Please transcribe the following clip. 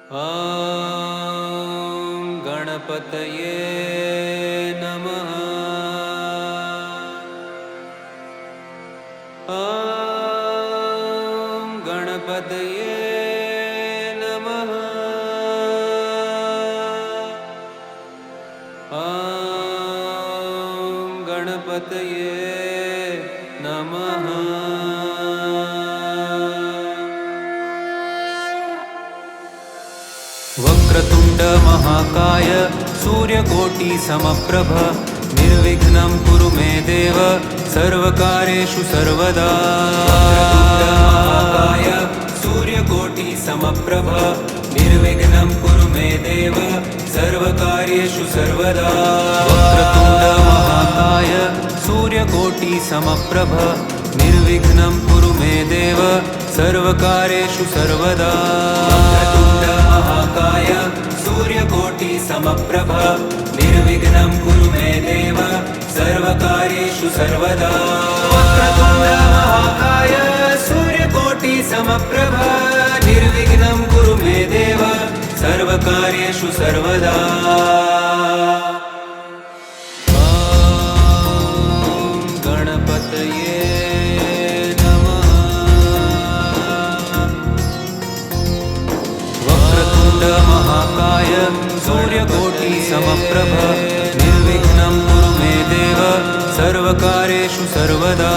ॐ गणपतये नमः। ॐ गणपतये नमः। ॐ गणपतये नमः। वक्रतुण्ड महाकाय सूर्यकोटि समप्रभ निर्विघ्नं कुरु मे देव सर्वकार्येषु सर्वदा। वक्रतुण्ड महाकाय सूर्यकोटि समप्रभ निर्विघ्नं कुरु मे देव सर्वकार्येषु सर्वदा। वक्रतुण्ड महाकाय सूर्यकोटि समप्रभ निर्विघ्नं कुरु मे देव सर्वकार्येषु सर्वदा। वक्रतुण्ड महाकाय सूर्यकोटि समप्रभ निर्विघ्नं कुरु मे देव सर्वकार्येषु सर्वदा। वक्रतुण्ड महाकाय सूर्यकोटि समप्रभ निर्विघ्नं कुरु मे देव सर्वकार्येषु सर्वदा। महाकाय सूर्यकोटि समप्रभ निर्विघ्नं कुरु मे देव सर्वकार्येषु सर्वदा।